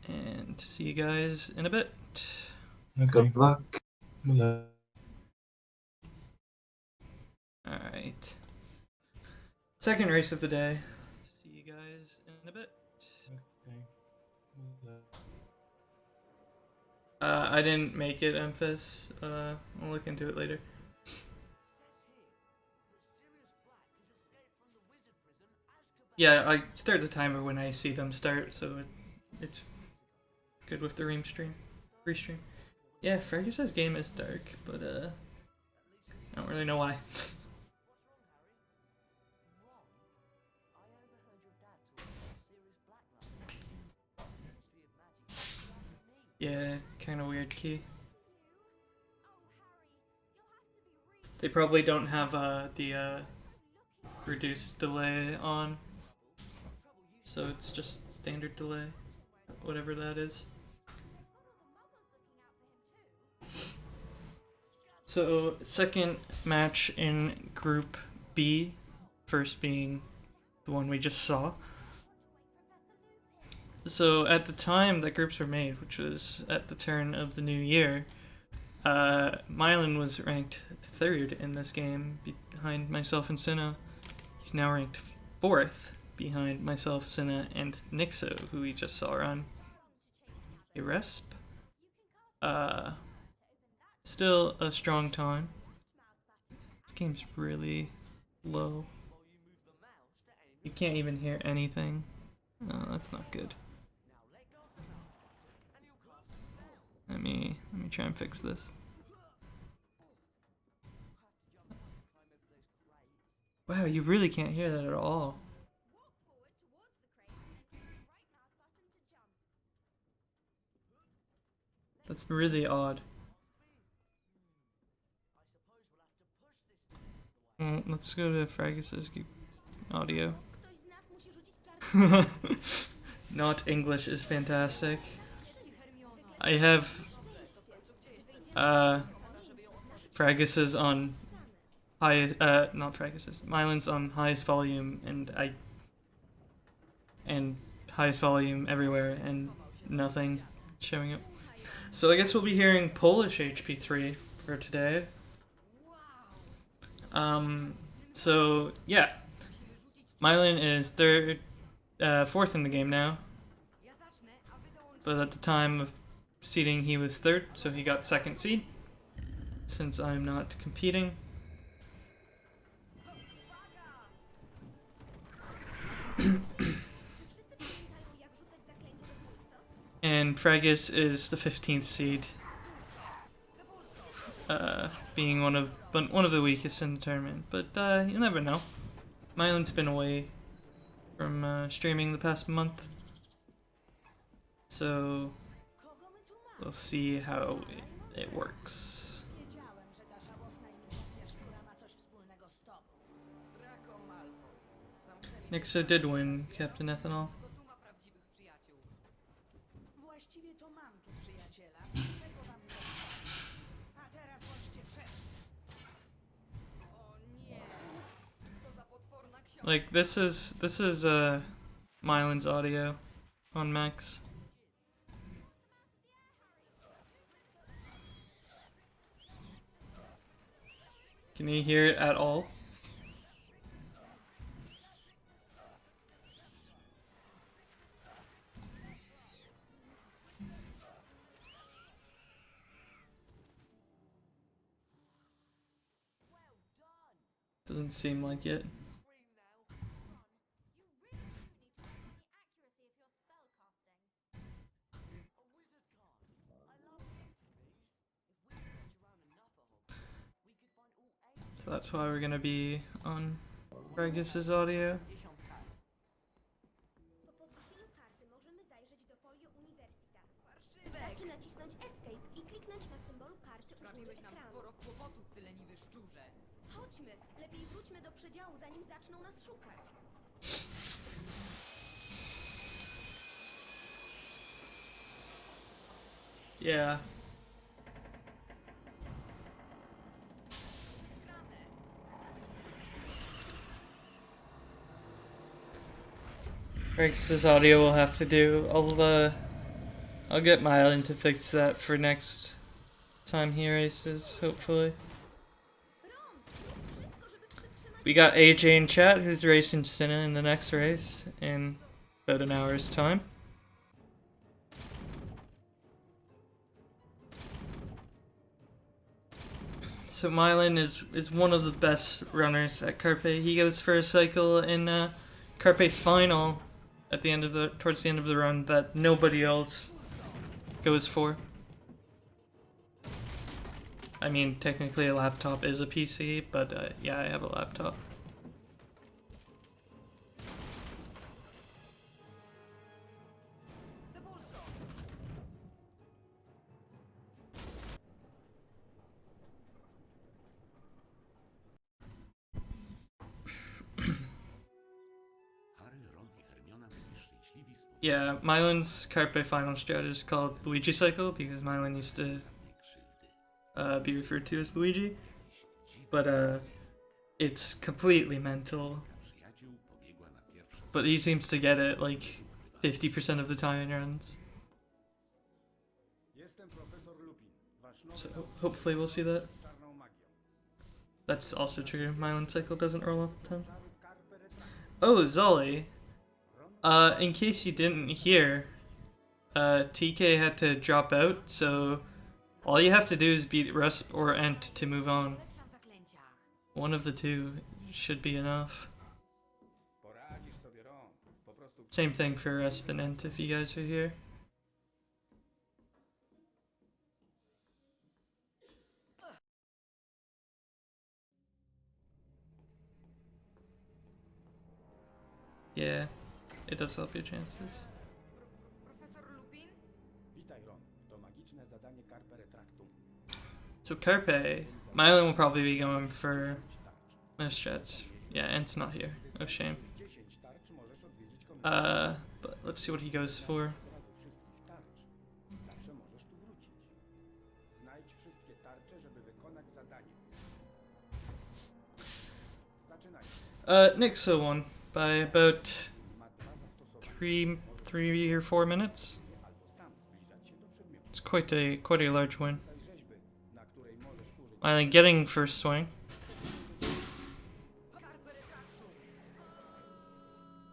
And see you guys in a bit. Okay. Good luck. Good luck. Alright. Second race of the day. See you guys in a bit. Okay. Good luck. I didn't make it, Emphas. I'll look into it later. Yeah, I start the timer when I see them start, so it's good with the restream. Yeah, Fragus' game is dark, but I don't really know why. Yeah, kind of weird key. They probably don't have the reduced delay on, so it's just standard delay, whatever that is. So, second match in Group B, first being the one we just saw. So, at the time that groups were made, which was at the turn of the new year, Mylan was ranked 3rd in this game, behind myself and Sinna. He's now ranked 4th, behind myself, Sinna, and Nixo, who we just saw run Eresp. Still a strong time. This game's really low. You can't even hear anything. Oh, that's not good. Let me try and fix this. Wow, you really can't hear that at all. That's really odd. Let's go to Fragus' audio. Not English is fantastic. I have Fragus's on high not Fragus's. Mylan's on highest volume and highest volume everywhere and nothing showing up. So I guess we'll be hearing Polish HP3 for today. So yeah, Mylan is fourth in the game now, but at the time of seeding he was 3rd, so he got 2nd seed. Since I'm not competing. And Fragus is the 15th seed, being one of the weakest in the tournament. But you never know. Mylan's been away from streaming the past month, so we'll see how it works. Nixo did win Captain Ethanol. Like this is Mylan's audio on Max. Can you hear it at all? Doesn't seem like it. So that's why we're gonna be on Fragus' audio. Wystarczy nacisnąć Escape i kliknąć na symbolu karty u góry ekranu. Chodźmy, lepiej wróćmy do przedziału, zanim zaczną nas szukać. Yeah. Fragus' audio will have to do. I'll get Mylan to fix that for next time he races, hopefully. Ron, zrób wszystko, żeby przytrzymać... We got AJ in chat who's racing Senna in the next race in about an hour's time. So Mylan is one of the best runners at Carpe. He goes for a cycle in Carpe final at the end of towards the end of the run that nobody else goes for. I mean, technically a laptop is a PC, but yeah, I have a laptop. Yeah, Mylan's Carpe final strat is called Luigi Cycle because Mylan used to be referred to as Luigi, but it's completely mental. But he seems to get it like 50% of the time in runs. So hopefully we'll see that. That's also true. Mylan Cycle doesn't roll all the time. Oh, Zully. In case you didn't hear, TK had to drop out, so all you have to do is beat Rusp or Ent to move on. One of the two should be enough. Same thing for Rusp and Ent if you guys are here. Yeah, it does help your chances. So Carpe, Mylan will probably be going for most strats. Yeah, Ent's not here. Oh shame. But let's see what he goes for. Nixa won by about three or 4 minutes. It's quite a large win. Mylan getting first swing.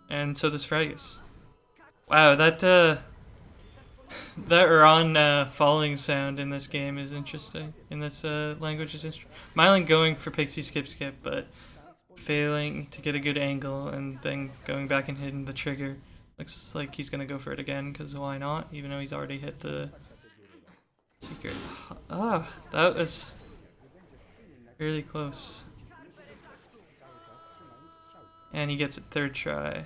And so does Fragus. Wow, that that Ron falling sound in this game is interesting. In this language is interesting. Mylan going for Pixie Skip Skip, but failing to get a good angle and then going back and hitting the trigger. Looks like he's gonna go for it again, because why not? Even though he's already hit the secret. Ah, that was really close. And he gets it third try.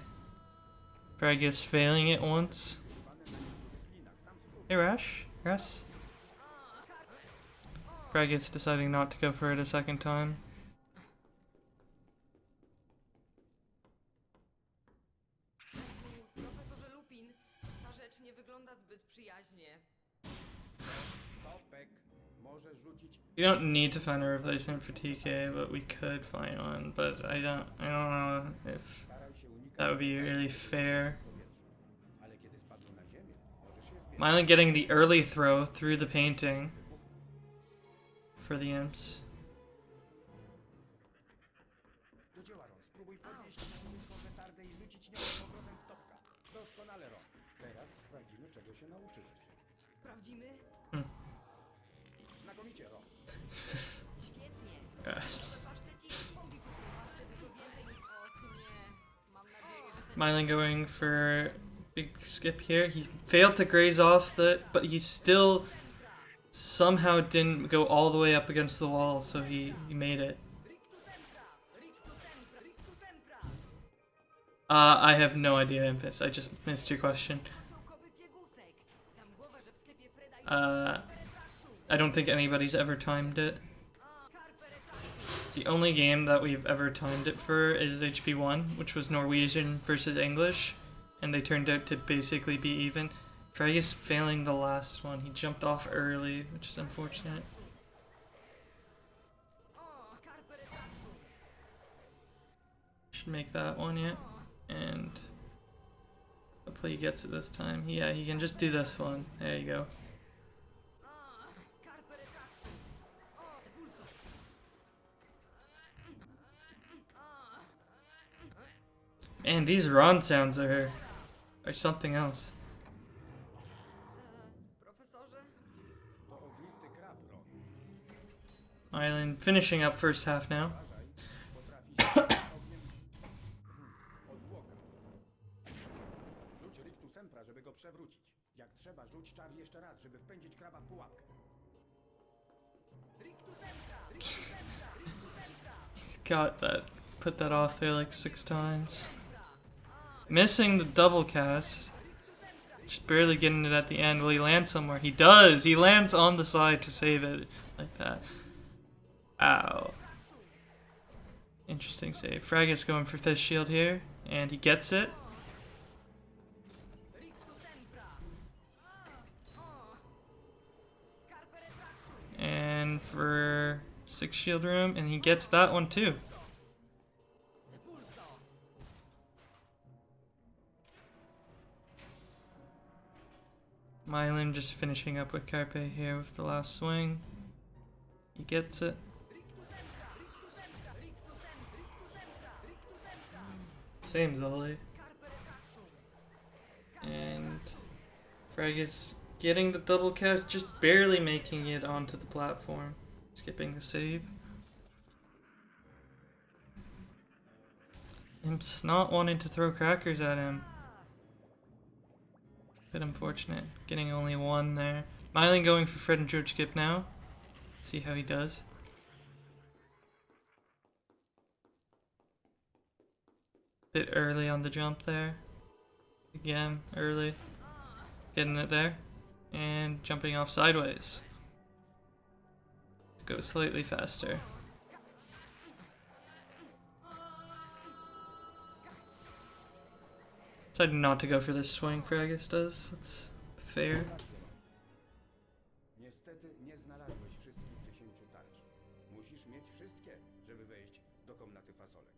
Fragus failing it once. Hey Rash? Fragus deciding not to go for it a second time. We don't need to find a replacement for TK, but we could find one. But I don't know if that would be really fair. Mylan getting the early throw through the painting for the imps. Yes. Mylan going for big skip here. He failed to graze off but he still somehow didn't go all the way up against the wall, so he made it. I have no idea, Infus. I just missed your question. I don't think anybody's ever timed it. The only game that we've ever timed it for is HP1, which was Norwegian versus English, and they turned out to basically be even. Fragus failing the last one. He jumped off early, which is unfortunate. Should make that one yet. And Hopefully he gets it this time. Yeah, he can just do this one. There you go. Man, these Ron sounds are something else. Island finishing up first half now. Rzuć riktu sempra, żeby go przewrócić. Jak trzeba, rzuć czar jeszcze raz, żeby wpędzić kraba w pułapkę. He's got that. Put that off there like 6 times. Missing the double cast. Just barely getting it at the end. Will he land somewhere? He does! He lands on the side to save it. Like that. Ow. Interesting save. Fragus going for Fist Shield here. And he gets it. And for 6 shield room. And he gets that one too. Mylin just finishing up with Carpe here with the last swing. He gets it. Same Zully. And Fragus getting the double cast, just barely making it onto the platform. Skipping the save. Imp's not wanting to throw crackers at him. Bit unfortunate, getting only one there. Mylin going for Fred and George skip now. See how he does. Bit early on the jump there. Again, early. Getting it there. And jumping off sideways. Go slightly faster. Decided not to go for this swing, Fragus does. That's fair. Niestety nie znalazłeś wszystkich 10 tarcz. Musisz mieć wszystkie, żeby wejść do komnaty fasolek.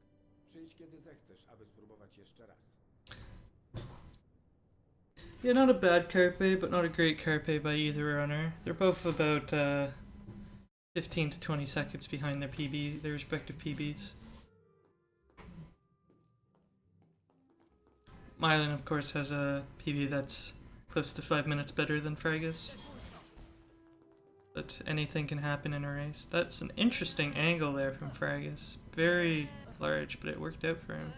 Przyjdź kiedy zechcesz, aby spróbować jeszcze raz. Yeah, not a bad Carpe, but not a great Carpe by either runner. They're both about 15 to 20 seconds behind their respective PBs. Mylin, of course, has a PB that's close to 5 minutes better than Fragus. But anything can happen in a race. That's an interesting angle there from Fragus. Very large, but it worked out for him.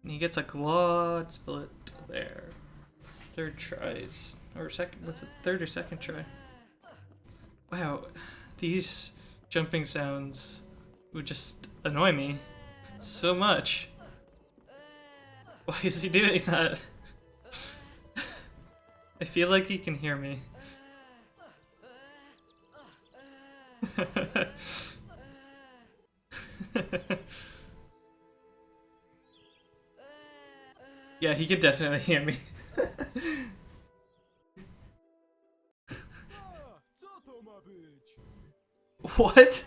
And he gets a glad split there. Third tries, or second, with a third or second try. Wow, these jumping sounds would just annoy me so much. Why is he doing that? I feel like he can hear me. Yeah, he can definitely hear me. What?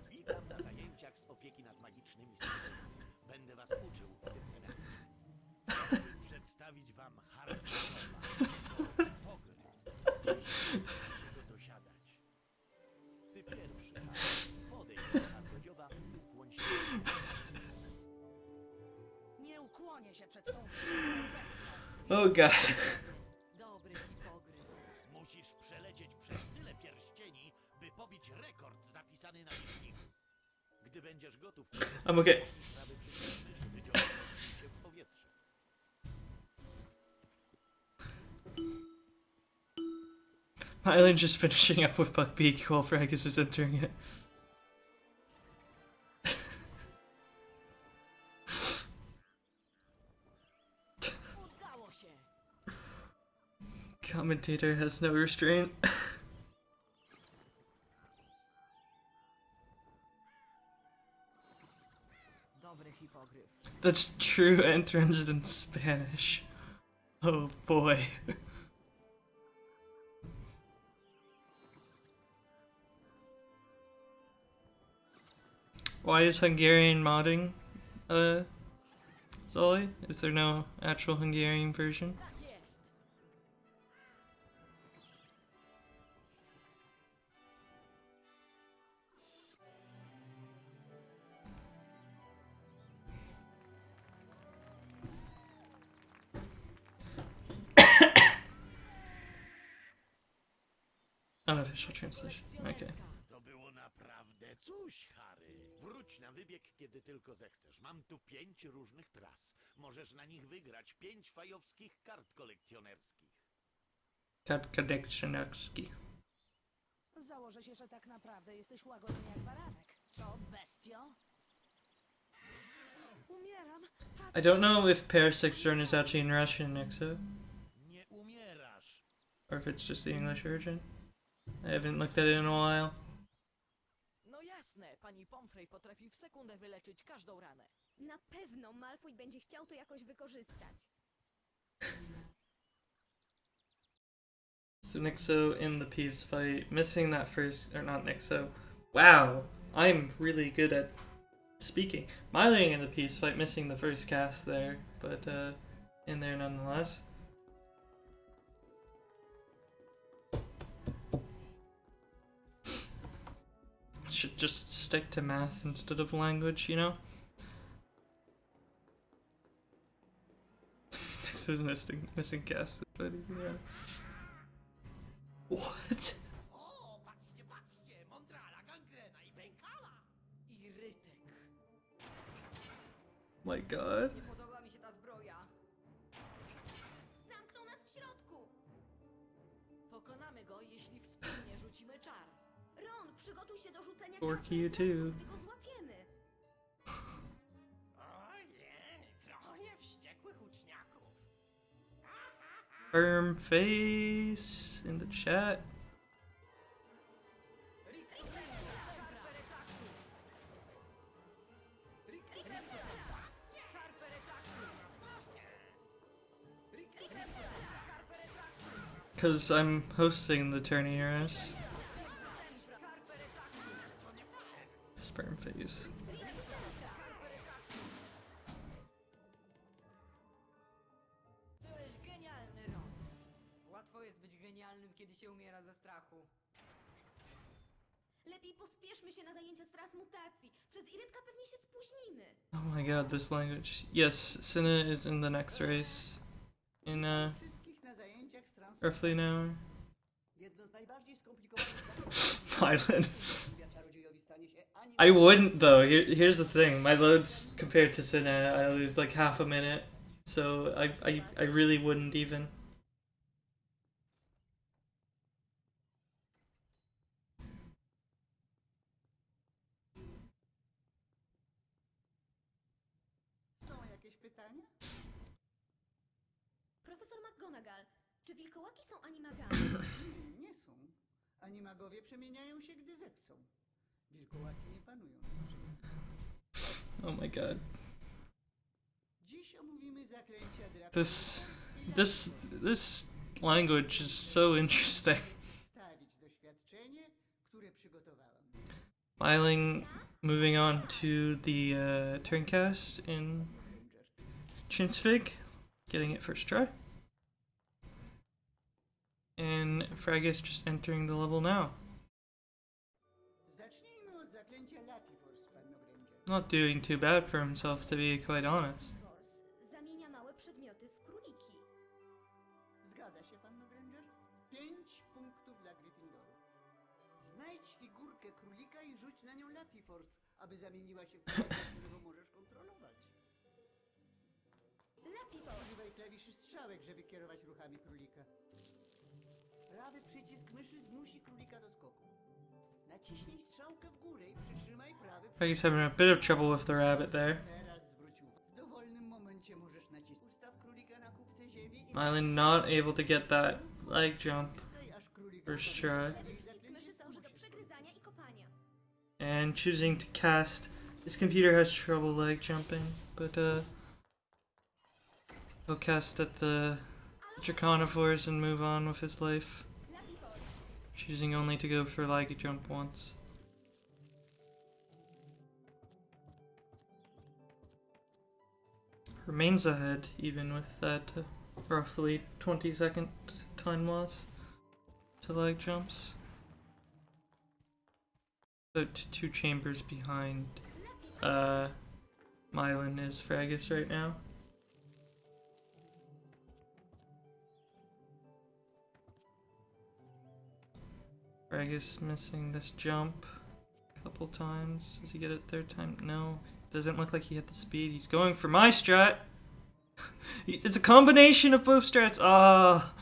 Witam na zajęciach z opieki nad magicznymi zwierzętami. Będę was uczył w tym semestrze. Przedstawić wam hardcore pogryz. Dziś musicie go dosiadać. Ty pierwszy, podejdź do hardcodzioba, ukłoń się. Nie ukłonię się przed tą straszną bestią. Oh god. Dobry hipogryf. Musisz przelecieć przez tyle pierścieni, by pobić rekord zapisany na liczniku. Gdy będziesz gotów, I'm okay. prawy przycisk myszy wyciągnij się w powietrze. Mylin just finishing up with Buckbeak while Fragus is entering it. Udało się. Commentator has no restraint. Dobry hipogryf. That's true entrance in Spanish. Oh boy. Why is Hungarian modding, Zolly? Is there no actual Hungarian version? Tak jest. Unofficial translation. Okay. Kolekcjonerska. To było naprawdę coś, Harry. Wróć na wybieg, kiedy tylko zechcesz. Mam tu 5 różnych tras. Możesz na nich wygrać 5 fajowskich kart kolekcjonerskich. Kadekcjonowski. Założę się, że tak naprawdę jesteś łagodny jak baranek. Co, bestio? Umieram. I don't know if Parasix Run is actually in Russian, Nexo, Nie umierasz. or if it's just the English version. I haven't looked at it in a while. No jasne, pani Pomfrey potrafi w sekundę wyleczyć każdą ranę. Na pewno Malfoy będzie chciał to jakoś wykorzystać. So Nixo in the Peeves fight, missing that first, or not Nixo. Wow, I'm really good at speaking. Myling in the Peeves fight, missing the first cast there, but in there nonetheless. Should just stick to math instead of language, you know? This is missing cast, but yeah. What? O, patrzcie, patrzcie! Mondrala, gangrena i pękala! I rytek. My god. Nie podoba mi się ta zbroja. Zamknął nas w środku! Pokonamy go, jeśli wspólnie rzucimy czar. Ron, przygotuj się do rzucenia Forky you karty, too. gdy go złapiemy. Ojej, trochę wściekłych uczniaków. Firm face in the chat. Because I'm hosting the tourney, RS. Sperm phase. Byłeś genialny, Ron. Łatwo jest być genialnym, kiedy się umiera ze strachu. Lepiej pospieszmy się na zajęcia z transmutacji. Przez Irytka pewnie się spóźnimy. Oh my god, this language. Yes, Cinna is in the next race. In Wszystkich na zajęciach z trans... roughly an hour. Jedno z najbardziej skomplikowanych Violent. czarodziejowi stanie się ani... I wouldn't though. Here's the thing. My loads compared to Cinna, I lose like half a minute. So I really wouldn't even. Są jakieś pytania? Profesor McGonagall, czy wilkołaki są animagami? Nie są. Animagowie przemieniają się, gdy zechcą. Wilkołaki nie panują nad przemianą. Oh my god. Dziś omówimy zaklęcia Draco. This language is so interesting. Wstawić doświadczenie, które przygotowałam. Smiling, moving on to the turncast in Chinsfig, getting it first try. And Fragus just entering the level now. Zacznijmy od zaklęcia Latifors, panno Granger. Not doing too bad for himself, to be quite honest. Force zamienia małe przedmioty w króliki. Zgadza się, panno Granger? 5 punktów dla Gryffindoru. Znajdź figurkę królika i rzuć na nią Lapifors, aby zamieniła się w królika, którego możesz kontrolować. Lapidor! Używaj klawiszy strzałek, żeby kierować ruchami królika. Prawy przycisk myszy zmusi królika do skoku. Naciśnij strzałkę w górę i przytrzymaj prawy Fragus having a bit of trouble with the rabbit there. Teraz zwróć uwagę. W dowolnym momencie możesz nacisnąć. Ustaw królika na kubce ziemi i Smiling not able to get that leg jump naciskaj, aż królik first gotowy. try. Lewy przycisk myszy dąży do przegryzania i kopania. And choosing to cast. This computer has trouble leg jumping, but he'll cast at the Draconivores and move on with his life, Lapidor! choosing only to go for leg jump once. remains ahead, even with that roughly 20-second time loss to lag jumps. About 2 chambers behind Mylan is Fragus right now. Fragus missing this jump a couple times. Does he get it third time? No. Doesn't look like he hit the speed. He's going for my strat. It's a combination of both strats. Ah.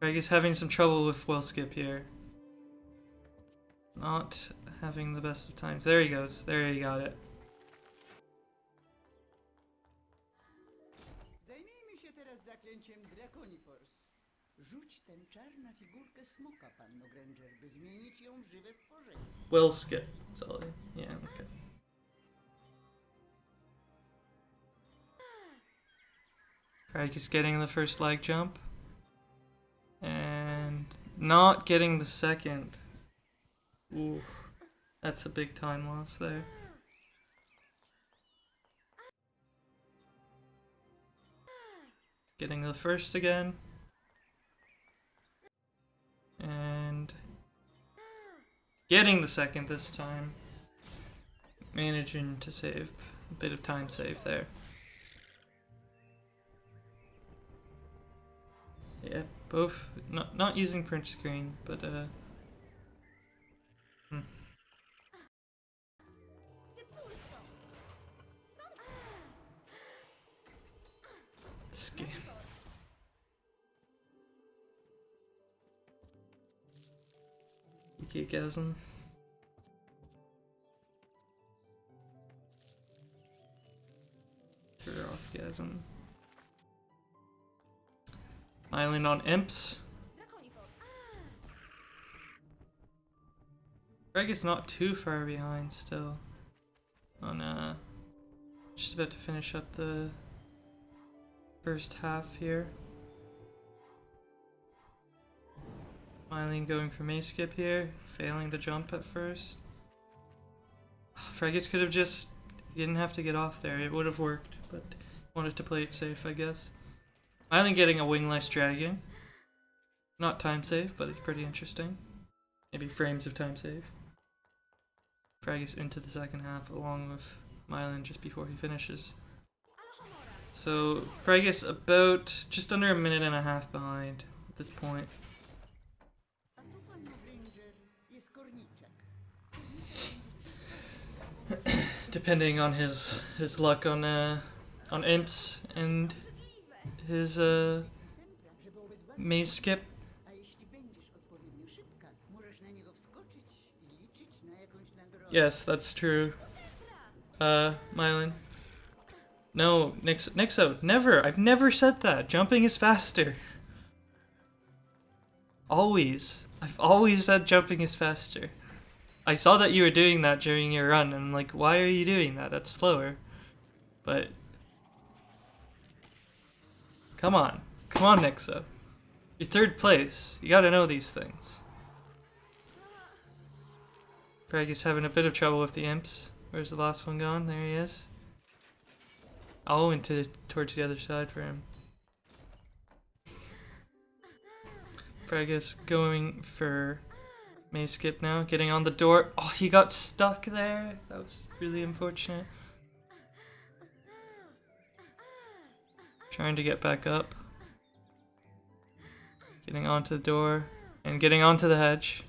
Fragus having some trouble with wall skip here. Not having the best of times. There he goes. There he got it. Zajmijmy się teraz zaklęciem Draconifors. Rzuć ten czar na figurkę smoka, panno Granger, by zmienić ją w żywe stworzenie. Will skip. Solid. Yeah, okay. Fragus getting the first lag jump. And not getting the second. Ooh. That's a big time loss there. Getting the first again. And getting the second this time. Managing to save a bit of time save there. Yeah, both not using print screen, but this game. Geekgasm. Rothgasm. Island on imps. Greg is not too far behind still. On just about to finish up the first half here. Mylene going for May skip here, failing the jump at first. Fragus could have just, he didn't have to get off there, it would have worked, but wanted to play it safe, I guess. Mylene getting a wingless dragon. Not time save, but it's pretty interesting. Maybe frames of time save. Fragus into the second half along with Mylene just before he finishes. So Fragus about just under a minute and a half behind at this point. A tu, panno Granger, jest korniczek. Depending on his luck on imps and his maze skip. A jeśli będziesz odpowiednio szybka, możesz na niego wskoczyć i liczyć na jakąś nagrodę. Yes, that's true. Mylene. No, Nixo, never. I've never said that. Jumping is faster. Always. I've always said jumping is faster. I saw that you were doing that during your run, and I'm like, why are you doing that? That's slower. But come on, Nixo. You're third place. You gotta know these things. Fragus having a bit of trouble with the imps. Where's the last one gone? There he is. Oh, towards the other side for him. Fragus going for May skip now, getting on the door. Oh, he got stuck there. That was really unfortunate. Trying to get back up. Getting onto the door and getting onto the hedge.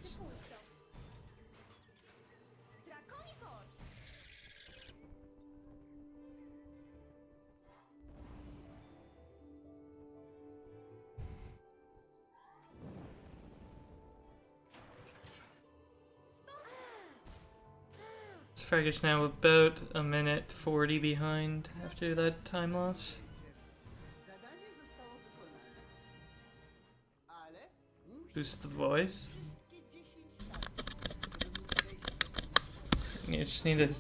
Fragus now about a minute 40 behind after that time loss. Zadanie zostało wykonane. Ale musisz Boost the voice. wszystkie 10 tarczy, żeby móc wejść do You just need to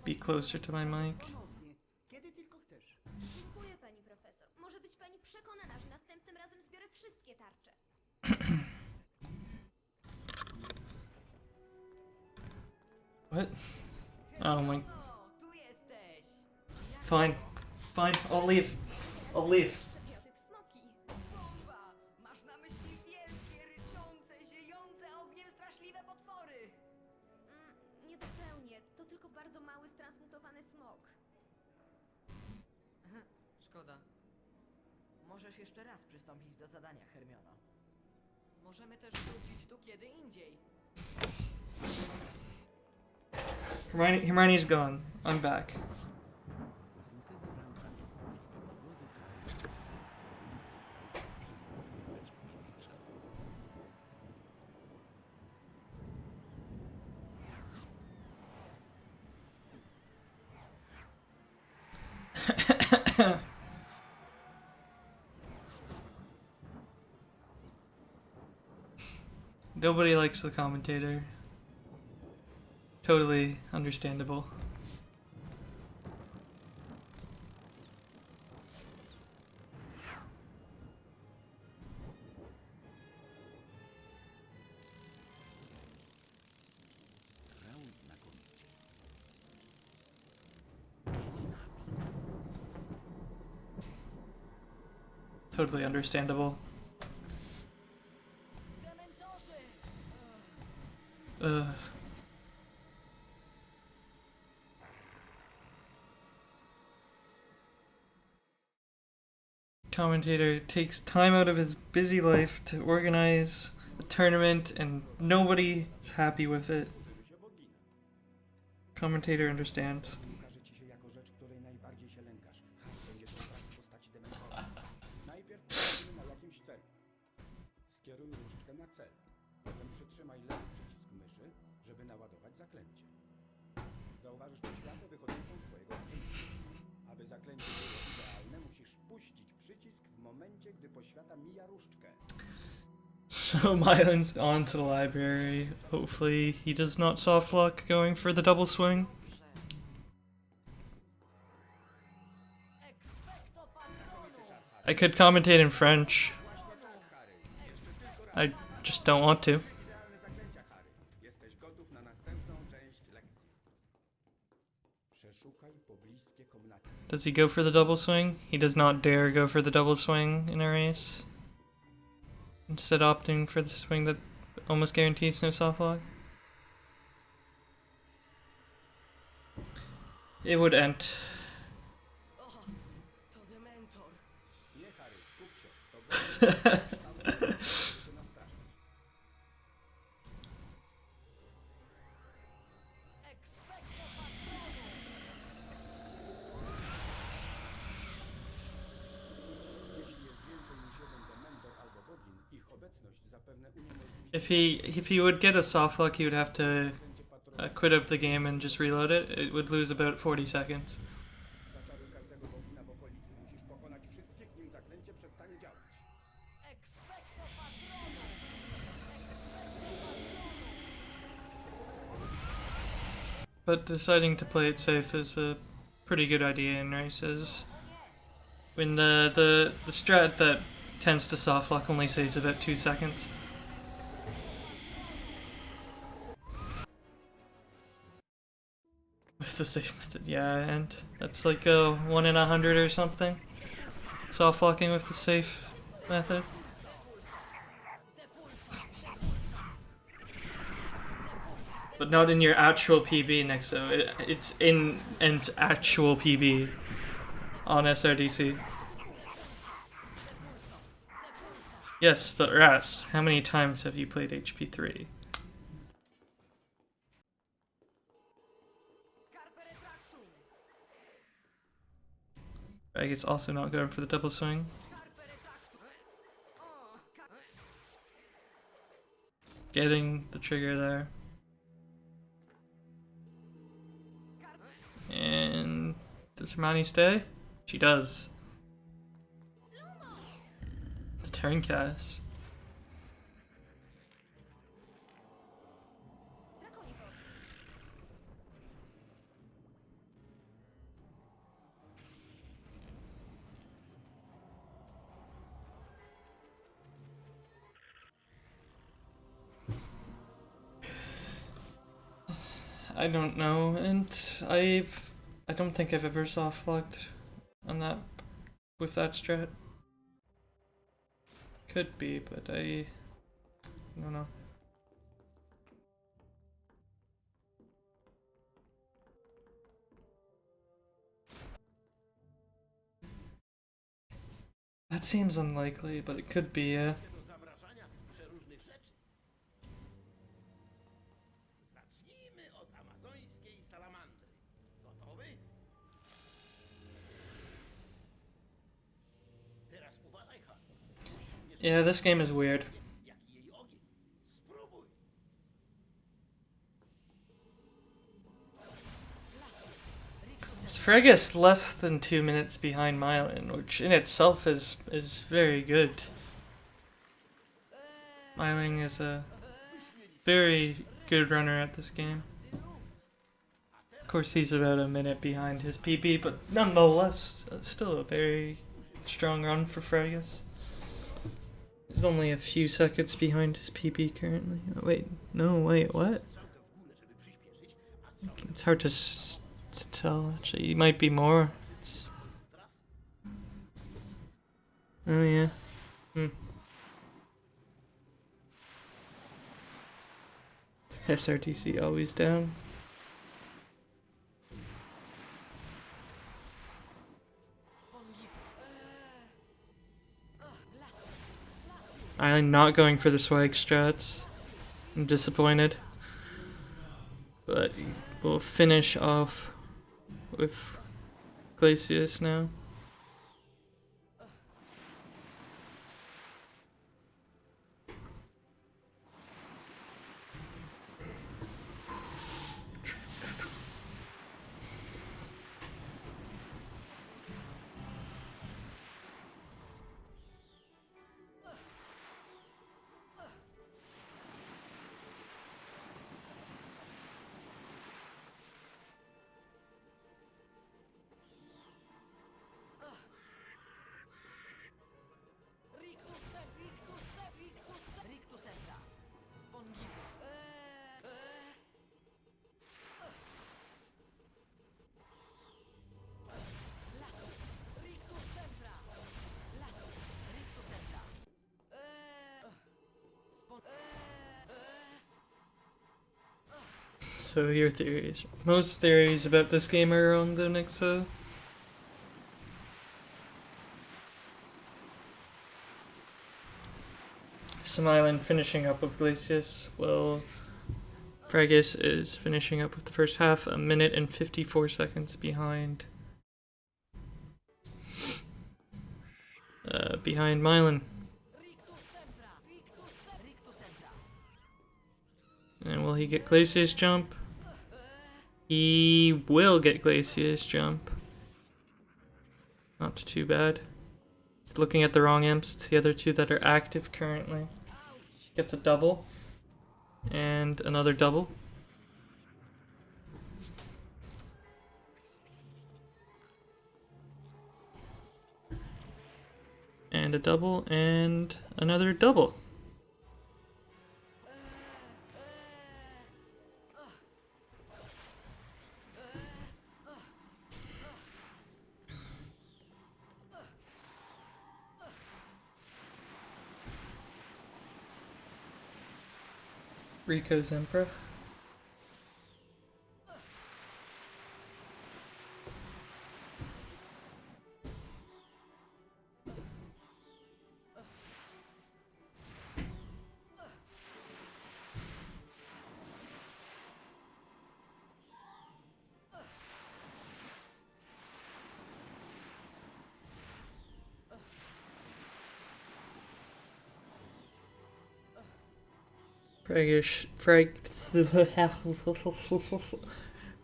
be closer to my mic. ponownie, kiedy tylko chcesz. Dziękuję, pani profesor. Może być pani przekonana, że następnym razem zbiorę wszystkie tarcze. What? Oh my. O, tu jesteś! Fine. Fine, I'll leave. I'll leave. Przedmioty w smoki. Bomba! Masz na myśli wielkie, ryczące, ziejące ogniem straszliwe potwory! Niezupełnie. To tylko bardzo mały, stransmutowany smok. Szkoda. Możesz jeszcze raz przystąpić do zadania, Hermiono. Możemy też wrócić tu kiedy indziej. Hermione's gone. I'm back. Nobody likes the commentator. Totally understandable. Totally understandable. Dementorzy! Ugh. Commentator takes time out of his busy life to organize a tournament and nobody's happy with it. się boginem. Commentator understands. Ukaże ci się jako rzecz, której najbardziej się lękasz. Harry będzie to w postaci dementora. Najpierw postawimy na jakimś celu. Skieruj różdżkę na cel. Potem przytrzymaj lewy przycisk myszy, żeby naładować zaklęcie. Zauważysz poświatę wychodzącą z twojego zaklęcia. Aby zaklęcie było idealne, musisz puścić przycisk w momencie, gdy poświata mija różdżkę. So Mylan's on to the library. Hopefully he does not soft lock going for the double swing. Expecto Patronum! I could commentate in French. I just don't want to. Idealne zaklęcia, Harry. Jesteś gotów na następną część lekcji. Przeszukaj pobliskie komnaty. Does he go for the double swing? He does not dare go for the double swing in a race. Instead opting for the swing that almost guarantees no soft lock. It would end. O, to dementor. Nie, Harry, skup się. To gość. się nastraszyć. Expecto Patronum! Jeśli jest więcej niż jeden dementor albo bogin, ich obecność zapewne uniemożliwi If he would get a soft lock, he would have to zaklęcie patrona. quit of the game and just reload it. It would lose about 40 seconds. Zaczaruj każdego bogina w okolicy. Musisz pokonać wszystkich, nim zaklęcie przestanie działać. Expecto Patronum! But deciding to play it safe is a pretty good idea in races. When the strat that tends to soft lock only saves about 2 seconds. With the safe method, yeah, and that's like a 1 in 100 or something. Soft locking with the safe method. But not in your actual PB, Nexo. It's in its actual PB on SRDC. Yes, but Ras, how many times have you played HP3? Carpe retractum! Fragus also not going for the double swing. Carpe retractum! Oh, Getting the trigger there. And does Hermione stay? She does. The turn cast. Draconifox. I don't know, and I don't think I've ever soft locked on that with that strat. Could be, but I don't know. That seems unlikely, but it could be, yeah. Do zamrażania przeróżnych rzeczy. Zacznijmy od amazońskiej salamandry. Gotowy? Teraz uważaj, Har. Yeah, this game is weird. Jaki jej ogień? Spróbuj. It's Fragus less than 2 minutes behind Mylan, which in itself is very good. Mylan is a very good runner at this game. Of course, he's about a minute behind his PB, but nonetheless, still a very strong run for Fragus. He's only a few seconds behind his PB currently. Oh, wait, no, wait, what? It's hard to tell, actually. He might be more. Oh, yeah. SRTC always down. I'm not going for the swag strats. I'm disappointed. But we'll finish off with Glacius now. So your theories. Most theories about this game are wrong though, Nixo. Smilan finishing up with Glacius, while Fragus is finishing up with the first half, 1 minute and 54 seconds behind. Behind Mylan. And will he get Glacius jump? He will get Glacius jump. Not too bad. He's looking at the wrong imps. It's the other two that are active currently. Gets a double. And another double. And a double, and another double. Rico's Emperor.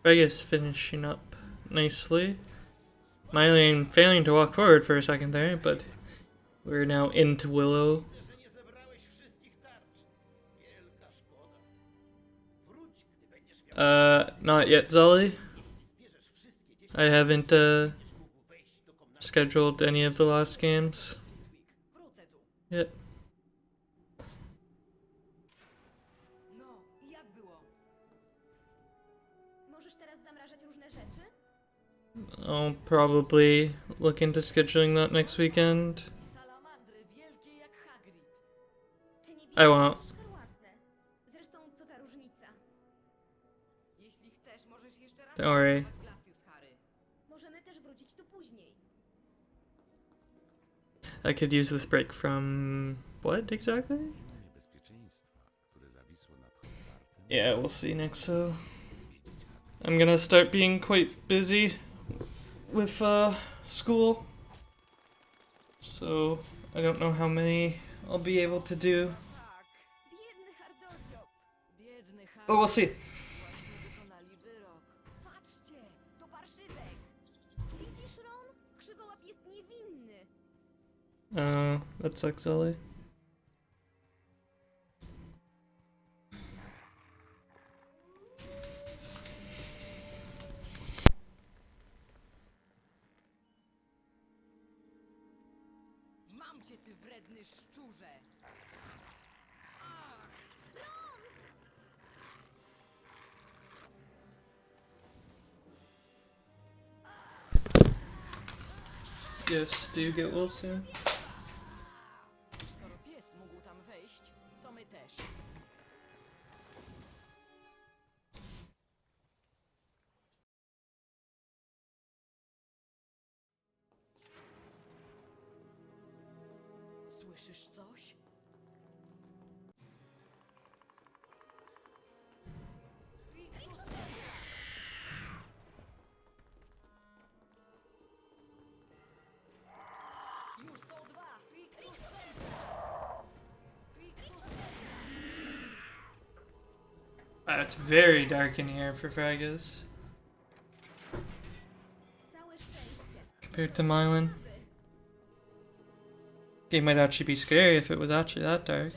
Fragus finishing up nicely. Mylan failing to walk forward for a second there, but we're now into Willow. Że nie zebrałeś wszystkich tarcz. Wielka szkoda. Wróć, gdy będziesz miał. Not yet, Zully. Zbierzesz wszystkie 10 I haven't mógł wejść do komnaty. scheduled any of the last games Wrócę tu. yet. No, i jak było? Możesz teraz zamrażać różne rzeczy? I'll probably look into scheduling that next weekend. Salamandry wielkie jak Hagrid. Te niebieskie I won't. to szkarłatne. Zresztą, co za różnica? Jeśli chcesz, możesz jeszcze raz Don't worry. spróbować Glacius, Harry. Możemy też wrócić tu później. I could use this break from what exactly? niebezpieczeństwa, które zawisło nad Hogwartem, Yeah, we'll see next. So I'm gonna start being quite busy with school. So I don't know how many I'll be able to do. Tak, Biedny hardodziób. biedny Harry. But we'll see. Właśnie wykonali wyrok. Patrzcie, to parszywek. Widzisz, Ron? Krzywołap jest niewinny. That sucks, Ellie. Mam cię, ty wredny szczurze! Yes, do you get well soon? Skoro pies mógł tam wejść, to my też. Słyszysz coś? Już są dwa! It's very dark in here for Fragus Całe szczęście. compared to Mylan. It might actually be scary if it was actually that dark.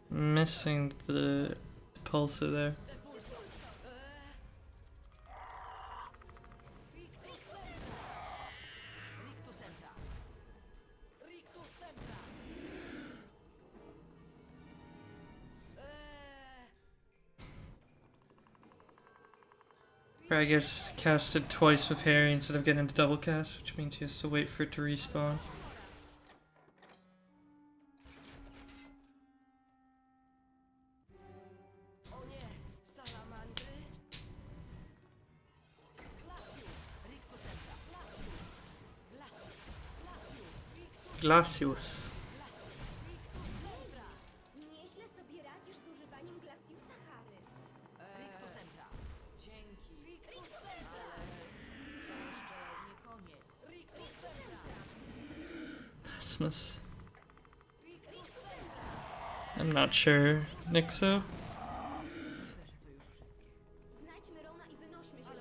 Missing the pulsar there. Rictus Sempra! Rictus Sempra! Fragus casted twice with Harry instead of getting the double cast, which means he has to wait for it to respawn. O nie! Salamandry! Glacius! Rictus Sempra! Glacius! Glacius! Glacius! Rictus Glacius. Sempra! Nieźle sobie radzisz z używaniem Glaciusa, Harry. Rictus Sempra! Dzięki! Rictus Sempra! Ale to jeszcze nie koniec. Rictus Sempra! Christmas. Rictus Sempra! I'm not sure. Nixo? Myślę, że to już wszystkie. Znajdźmy Rona i wynośmy się stąd.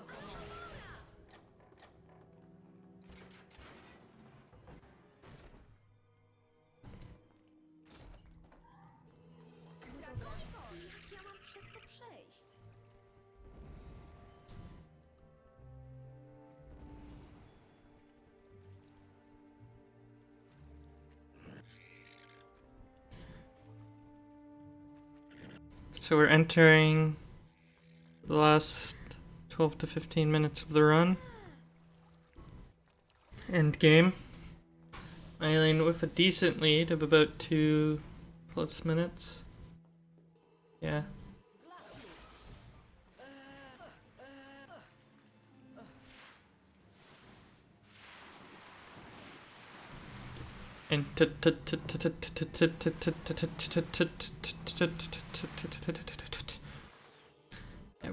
No dobra, jak ja mam przez to przejść? So we're entering the last 12 to 15 minutes of the run. End game. Eileen with a decent lead of about 2+ minutes. Yeah. And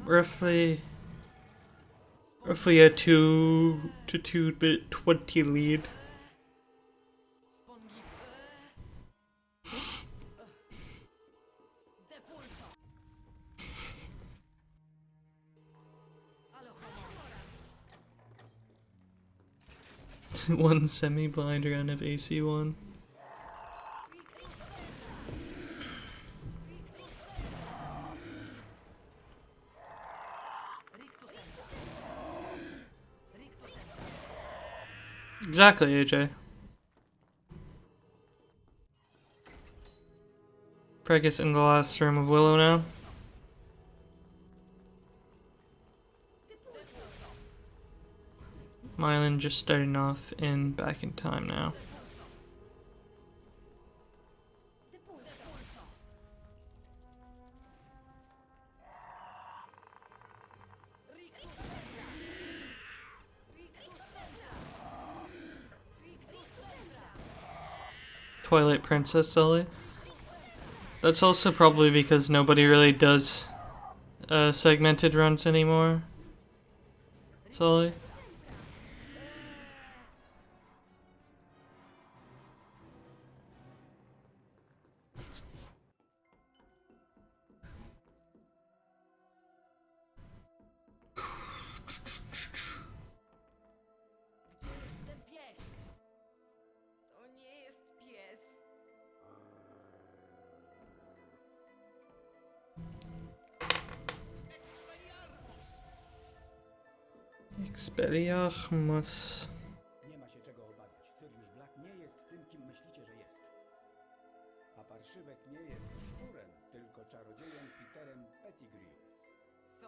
roughly a 2 to 2:20 lead. Depulso! Ale homo! One semi-blind round of AC1. Rictus Sempra! Rictus Sempra! Exactly, AJ. Fragus in the last room of Willow now. Mylan just starting off in back in time now. Depulso. Twilight Princess Sully. That's also probably because nobody really does segmented runs anymore. Sully. Ten pies! To nie jest pies. Expelliarmus. Nie ma się czego obawiać. Sirius Black nie jest tym, kim myślicie, że jest. A parszywek nie jest szczurem, tylko czarodziejem Peterem Pettigrew. Co?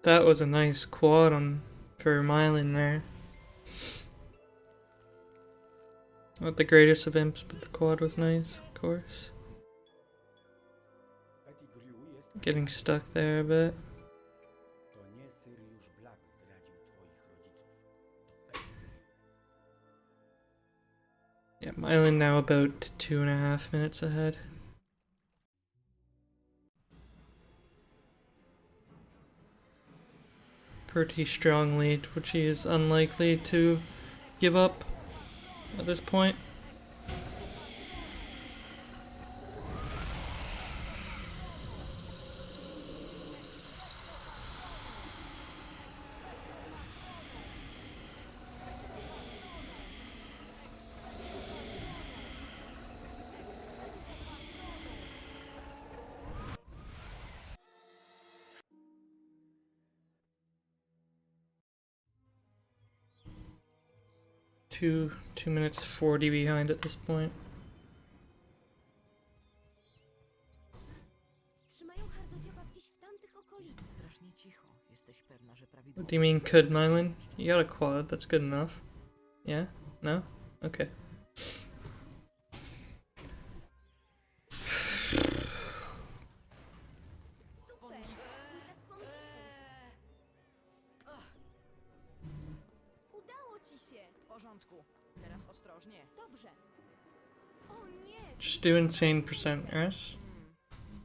That was a nice quad on for Mylan there. Not the greatest of imps, but the quad was nice, of course. Pettigrew jest... Getting stuck there a bit. To nie Sirius Black zdradził twoich rodziców. To Pettigrew. Yeah, Mylan now about 2.5 minutes ahead. Pretty strong lead, which he is unlikely to give up at this point. Two minutes 40 behind at this point. Trzymają hardodzioba gdzieś w tamtych okolicach. Jest strasznie cicho. Jesteś pewna, że What prawidłowo... do you mean could, Mylan? You got a quad, that's good enough. Yeah? No? Okay. Super! Kilka sponsorów. Udało ci się. W porządku. Teraz ostrożnie. Dobrze. O nie! Just do insane percent S.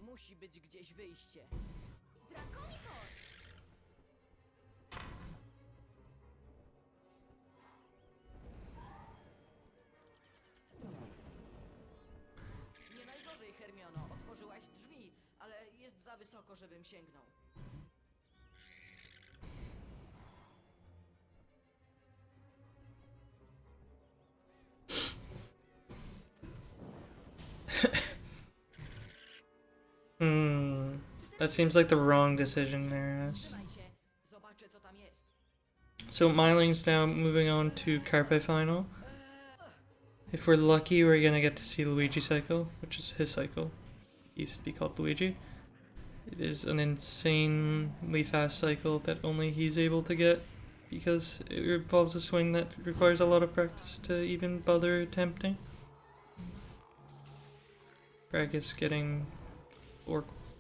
Musi być gdzieś wyjście. Drakonifos! Nie najgorzej, Hermiono. Otworzyłaś drzwi, ale jest za wysoko, żebym sięgnął. That seems like the wrong decision there, S. Trzymaj się. Zobaczę, co tam jest. So Mylan's now moving on to Carpe Final. If we're lucky, we're gonna get to see Luigi cycle, which is his cycle. It used to be called Luigi. It is an insanely fast cycle that only he's able to get because it involves a swing that requires a lot of practice to even bother attempting. Fragus getting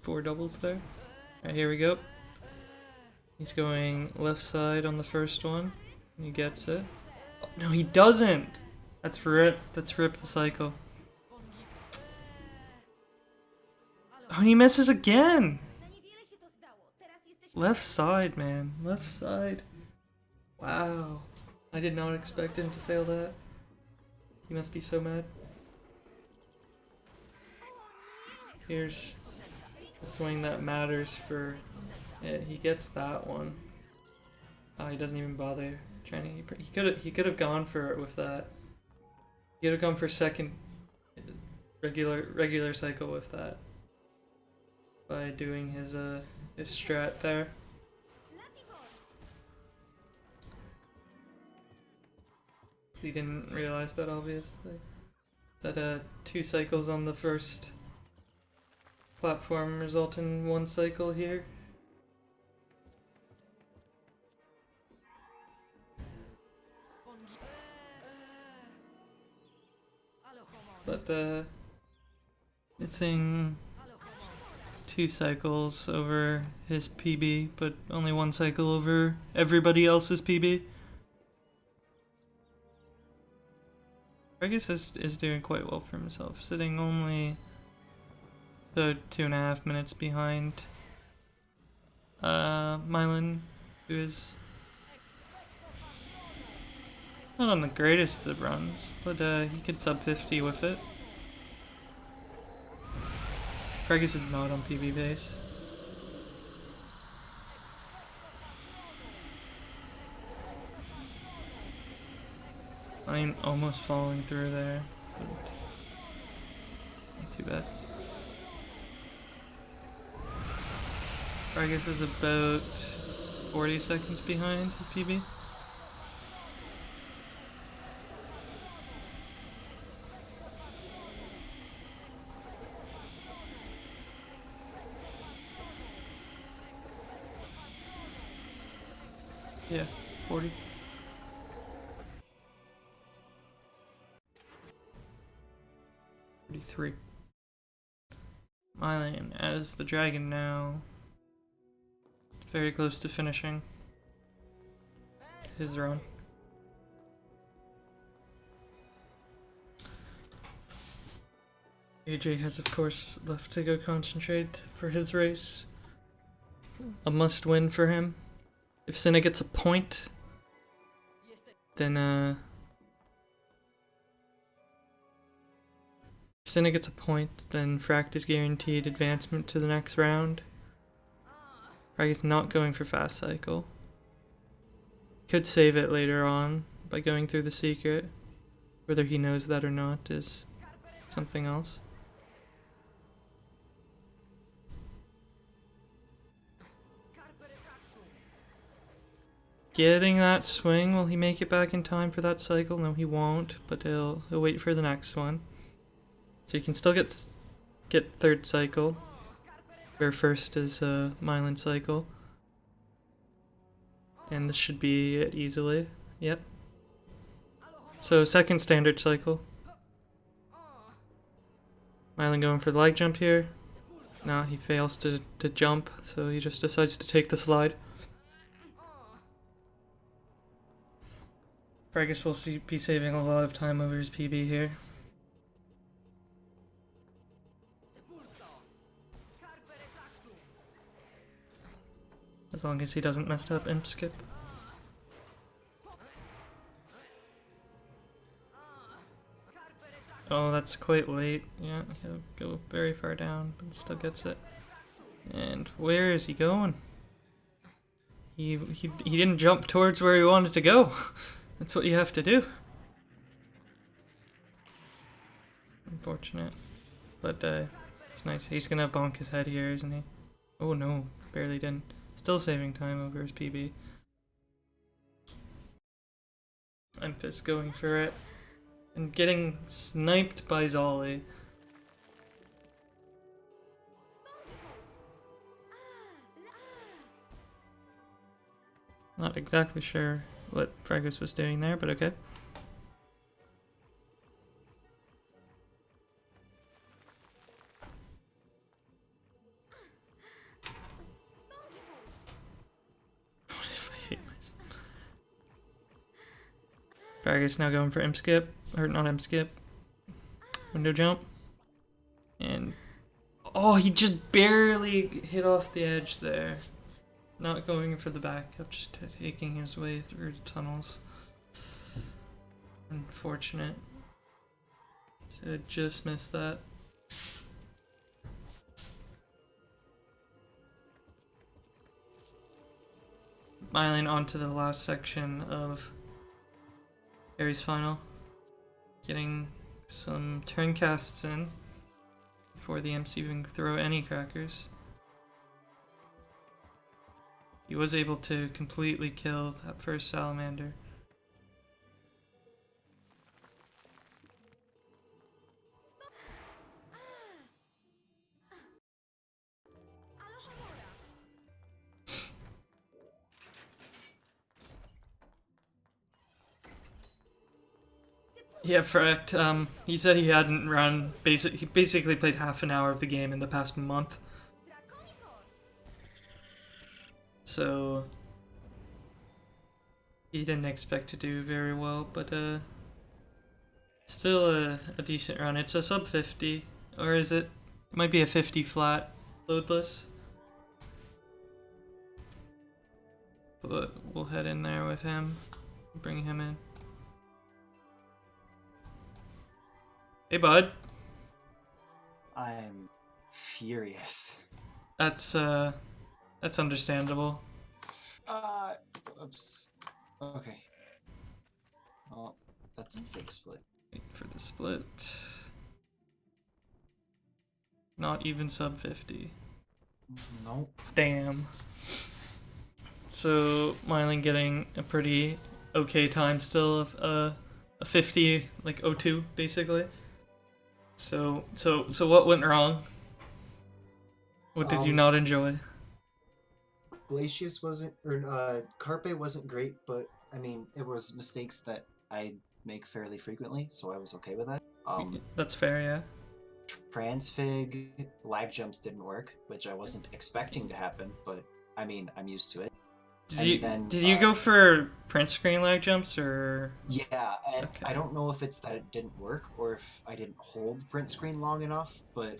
four doubles there. Alright, here we go. He's going left side on the first one. He gets it. Oh, no, he doesn't! That's Rip. That's Rip the cycle. Oh, he misses again! Na niewiele się to zdało. Teraz jesteśmy... Left side, man. Left side. Wow. I did not expect him to fail that. He must be so mad. Here's the swing that matters for... Yeah, he gets that one. Oh, he doesn't even bother trying to... He could have gone for it with that. He could have gone for second regular cycle with that. By doing his strat there. He didn't realize that, obviously. That 2 cycles on the first platform result in 1 cycle here. but missing 2 cycles over his PB, but only 1 cycle over everybody else's PB. Fragus is doing quite well for himself, sitting only about 2.5 minutes behind Mylan, who is not on the greatest of runs, but he could sub 50 with it. Fragus is not on PB base. I'm almost following through there, but not too bad. Fragus is about 40 seconds behind his PB. Yeah, 40. Three. Mylan as the dragon now. Very close to finishing his run. AJ has of course left to go concentrate for his race. A must win for him. If Cinna gets a point, then if Cinna gets a point, then Fract is guaranteed advancement to the next round. Fract is not going for fast cycle. Could save it later on by going through the secret. Whether he knows that or not is something else. Getting that swing, will he make it back in time for that cycle? No, he won't, but he'll wait for the next one. So you can still get third cycle, where first is Mylan cycle. And this should be it easily. Yep. So second standard cycle. Mylan going for the leg jump here. No, he fails to jump, so he just decides to take the slide. Fragus will be saving a lot of time over his PB here. As long as he doesn't mess up imp skip. Oh, that's quite late. Yeah, he'll go very far down, but still gets it. And where is he going? He didn't jump towards where he wanted to go. That's what you have to do. Unfortunate. But it's nice. He's gonna bonk his head here, isn't he? Oh no, barely didn't. Still saving time over his PB. Memphis going for it. And getting sniped by Zolly. Not exactly sure what Fragus was doing there, but okay. What if I hate myself? Fragus now going for imp skip, or not imp skip. Window jump. And oh, he just barely hit off the edge there. Not going for the backup, just taking his way through the tunnels. Unfortunate. Should have just missed that. Mylan onto the last section of Ares Final. Getting some turn casts in before the MC even throw any crackers. He was able to completely kill that first salamander. Yeah, correct. He said he hadn't run he basically played half an hour of the game in the past month. So he didn't expect to do very well, but still a decent run. It's a sub 50, or is it? It might be a 50 flat, loadless. But we'll head in there with him, bring him in. Hey, bud. I'm furious. That's understandable. Oops. Okay. Oh, that's a fake split. Wait for the split. Not even sub 50. Nope. Damn. So Mylan getting a pretty okay time still of a 50 like 02 basically. So what went wrong? What did you not enjoy? Glacius wasn't, or Carpe wasn't great, but I mean, it was mistakes that I make fairly frequently, so I was okay with that. That's fair, yeah. Transfig lag jumps didn't work, which I wasn't expecting to happen, but I mean, I'm used to it. Did you go for print screen lag jumps or? Yeah, and Okay. I don't know if it's that it didn't work or if I didn't hold print screen long enough, but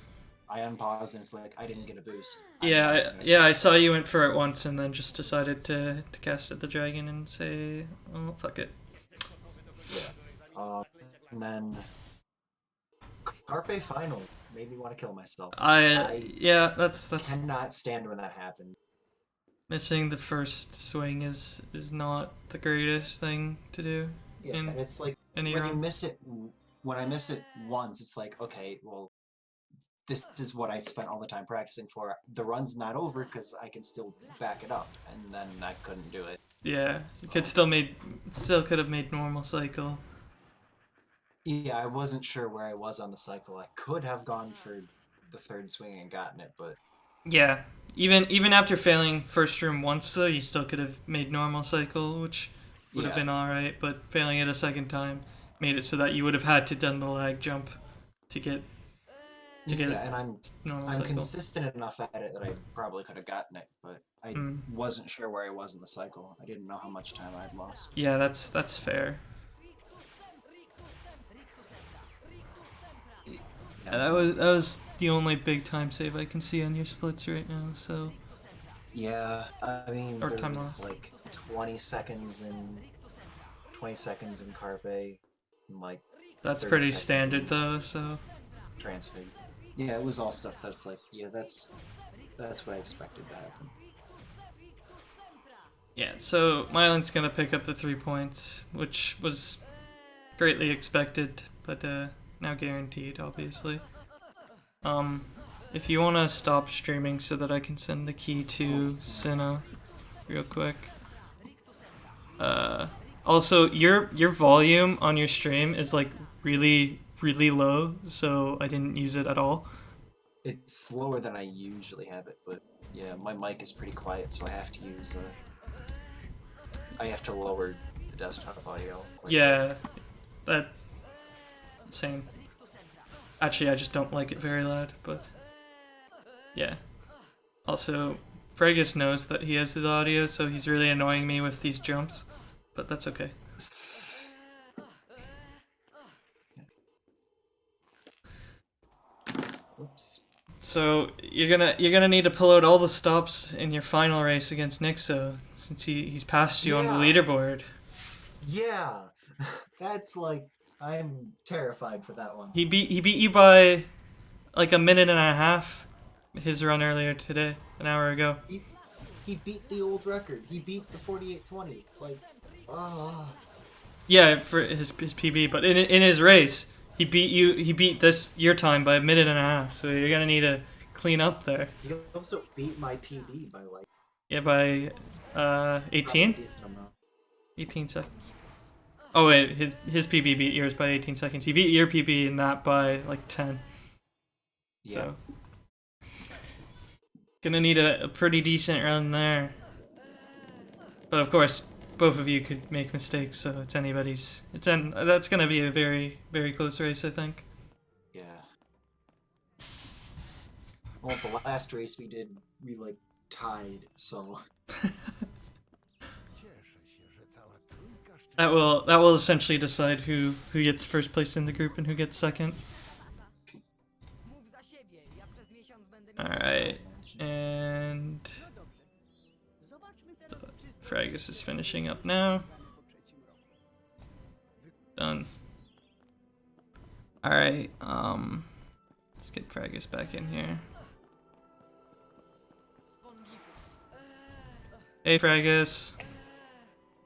I unpaused and it's like I didn't get a boost. Yeah, I saw you went for it once and then just decided to cast at the dragon and say, oh fuck it. Yeah. And then Carpe Final made me want to kill myself. Yeah, that's cannot stand when that happens. Missing the first swing is not the greatest thing to do. Yeah, and it's like when I miss it once, it's like, okay, well, this is what I spent all the time practicing for. The run's not over because I can still back it up, and then I couldn't do it. Yeah, you could still could have made normal cycle. Yeah, I wasn't sure where I was on the cycle. I could have gone for the third swing and gotten it, but yeah, even after failing first room once though, you still could have made normal cycle, which would have been all right. But failing it a second time made it so that you would have had to done the lag jump to get and I'm cycle. consistent enough at it that I probably could have gotten it, but I wasn't sure where I was in the cycle. I didn't know how much time I'd lost. Yeah, that's fair. Yeah, that was the only big time save I can see on your splits right now. So. Yeah, I mean, or there was like 20 seconds in Carpe, and like. That's pretty standard though. So. Transfig. Yeah, it was all stuff that's like, yeah, that's what I expected to happen. Yeah, so Mylan's gonna pick up the 3 points, which was greatly expected, but now guaranteed, obviously. If you want to stop streaming so that I can send the key to Cinna real quick. Also, your volume on your stream is like really low, so I didn't use it at all. It's slower than I usually have it, but yeah, my mic is pretty quiet, so I have to use I have to lower the desktop audio. Yeah, that same. Actually, I just don't like it very loud, but yeah. Also, Fragus knows that he has his audio, so he's really annoying me with these jumps, but that's okay. Oops. So you're gonna need to pull out all the stops in your final race against Nixo, since he's passed you on the leaderboard. Yeah, that's like, I'm terrified for that one. He beat you by like a minute and a half. His run earlier today, an hour ago. He beat the old record. He beat the 48:20. Like, Yeah, for his PB, but in his race, he beat you. He beat your time by a minute and a half. So you're gonna need to clean up there. He also beat my PB by like. Yeah, by 18. 18 seconds. Oh wait, his PB beat yours by 18 seconds. He beat your PB in that by like 10. Yeah. So gonna need a pretty decent run there. But of course, both of you could make mistakes, so it's anybody's. That's gonna be a very, very close race, I think. Yeah. Well, the last race we did, we like tied, so. That will essentially decide who gets first place in the group and who gets second. Mów za siebie, ja przez miesiąc będę miał... Alright, and No dobrze. Zobaczmy teraz, czy Fragus is finishing up now. po trzecim roku. Done. Alright, let's get Fragus back in here. Spongifus. Hey Fragus.